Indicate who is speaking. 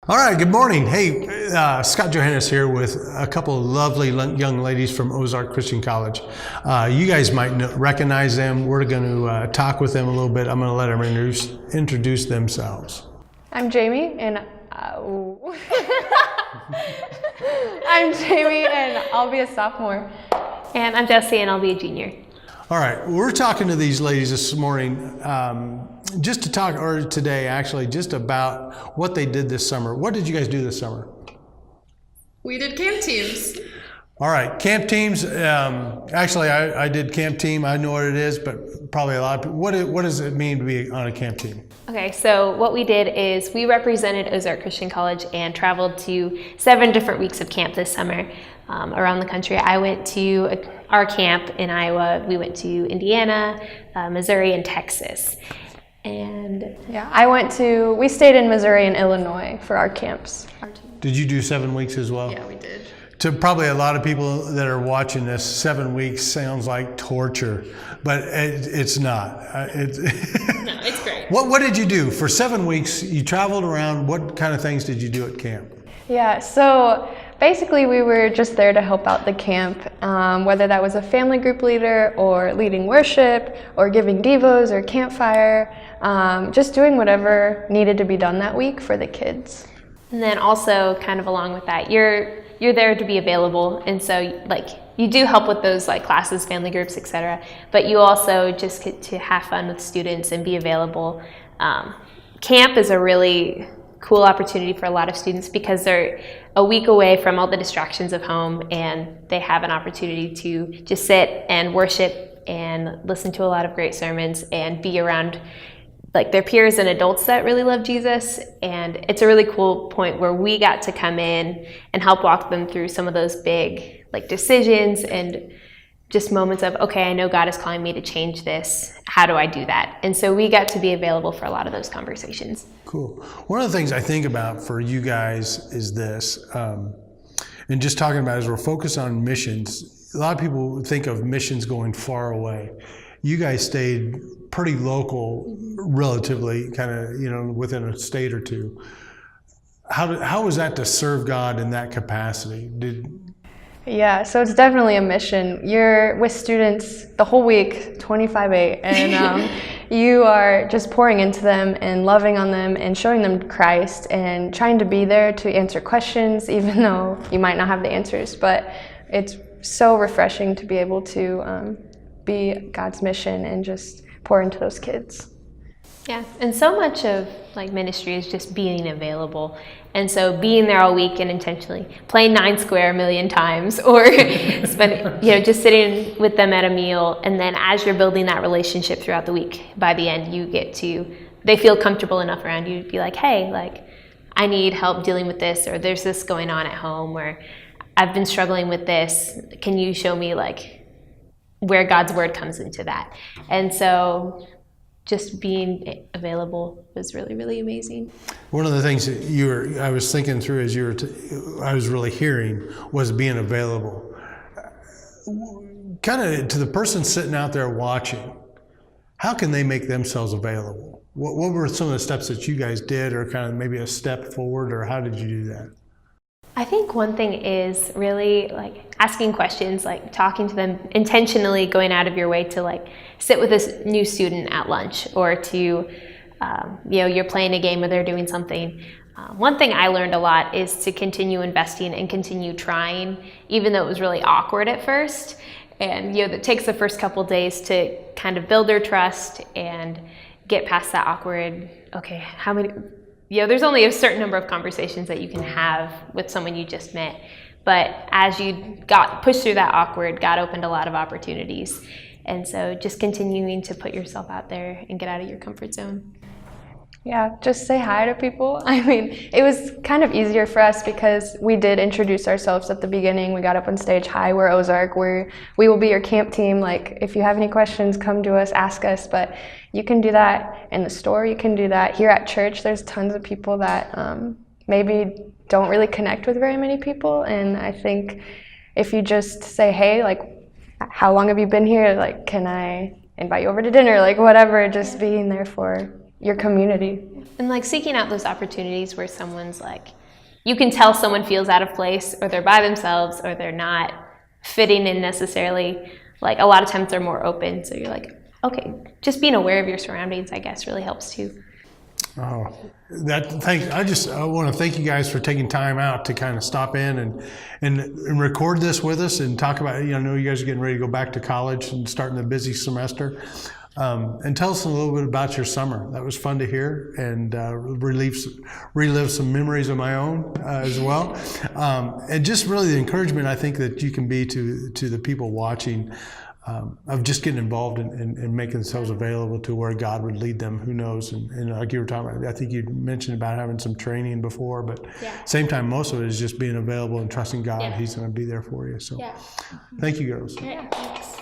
Speaker 1: All right, good morning. Hey, Scott Johannes here with a couple of lovely young ladies from Ozark Christian College. You guys might recognize them. We're going to talk with them a little bit. I'm going to let them introduce themselves.
Speaker 2: I'm Jaymi, and I'm Jaymi, and I'll be a sophomore.
Speaker 3: And I'm Jessie, and I'll be a junior.
Speaker 1: All right, we're talking to these ladies this morning just to talk, or today actually, just about what they did this summer. What did you guys do this summer?
Speaker 4: We did camp teams.
Speaker 1: All right, camp teams. Actually, I did camp team. I know what it is, but probably a lot of people. What does it mean to be on a camp team?
Speaker 3: Okay, so what we did is we represented Ozark Christian College and traveled to 7 different weeks of camp this summer around the country. I went to our camp in Iowa. We went to Indiana, Missouri, and Texas. And
Speaker 2: yeah, we stayed in Missouri and Illinois for our camps.
Speaker 1: Did you do 7 weeks as well?
Speaker 4: Yeah, we did.
Speaker 1: To probably a lot of people that are watching this, 7 weeks sounds like torture, but it's not.
Speaker 4: No, it's great.
Speaker 1: What did you do? For 7 weeks, you traveled around. What kind of things did you do at camp?
Speaker 2: Yeah, so basically we were just there to help out the camp, whether that was a family group leader or leading worship or giving devos or campfire, just doing whatever needed to be done that week for the kids.
Speaker 3: And then also kind of along with that, you're there to be available, and so like you do help with those like classes, family groups, etc. But you also just get to have fun with students and be available. Camp is a really cool opportunity for a lot of students because they're a week away from all the distractions of home, and they have an opportunity to just sit and worship and listen to a lot of great sermons and be around like their peers and adults that really love Jesus. And it's a really cool point where we got to come in and help walk them through some of those big like decisions and just moments of, okay, I know God is calling me to change this. How do I do that? And so we got to be available for a lot of those conversations.
Speaker 1: Cool. One of the things I think about for you guys is this, and just talking about as we're focused on missions, a lot of people think of missions going far away. You guys stayed pretty local, relatively, kind of, within a state or two. How was that to serve God in that capacity?
Speaker 2: Yeah, so it's definitely a mission. You're with students the whole week, 25/8, and you are just pouring into them and loving on them and showing them Christ and trying to be there to answer questions, even though you might not have the answers. But it's so refreshing to be able to be God's mission and just pour into those kids.
Speaker 3: Yeah, and so much of like ministry is just being available. And so being there all week and intentionally playing 9 square a million times or just sitting with them at a meal. And then as you're building that relationship throughout the week, by the end they feel comfortable enough around you to be like, hey, like I need help dealing with this, or there's this going on at home, or I've been struggling with this. Can you show me like where God's word comes into that? And so just being available was really, really amazing.
Speaker 1: One of the things that I was thinking through as I was really hearing was being available. Kind of to the person sitting out there watching, how can they make themselves available? What were some of the steps that you guys did, or kind of maybe a step forward, or how did you do that?
Speaker 3: I think one thing is really like asking questions, like talking to them, intentionally going out of your way to like sit with this new student at lunch, or to, you're playing a game or they're doing something. One thing I learned a lot is to continue investing and continue trying, even though it was really awkward at first. And it takes the first couple days to kind of build their trust and get past that awkward, okay, how many, there's only a certain number of conversations that you can have with someone you just met. But as you got pushed through that awkward, God opened a lot of opportunities. And so just continuing to put yourself out there and get out of your comfort zone.
Speaker 2: Yeah, just say hi to people. I mean, it was kind of easier for us because we did introduce ourselves at the beginning. We got up on stage, hi, we're Ozark, we will be your camp team. Like, if you have any questions, come to us, ask us. But you can do that in the store, you can do that here at church. There's tons of people that maybe don't really connect with very many people. And I think if you just say, hey, like, how long have you been here? Like, can I invite you over to dinner? Like, whatever, just being there for your community.
Speaker 3: And like seeking out those opportunities where someone's like, you can tell someone feels out of place, or they're by themselves, or they're not fitting in necessarily. Like a lot of times they're more open, so you're like, okay, just being aware of your surroundings, I guess, really helps too.
Speaker 1: Oh, I want to thank you guys for taking time out to kind of stop in and record this with us and talk about, I know you guys are getting ready to go back to college and starting the busy semester. And tell us a little bit about your summer. That was fun to hear, and relive some memories of my own as well. And just really the encouragement I think that you can be to the people watching, of just getting involved and making themselves available to where God would lead them. Who knows? And like you were talking about, I think you mentioned about having some training before, but same time, most of it is just being available and trusting God. He's going to be there for you. So thank you, girls.
Speaker 4: Yeah, thanks.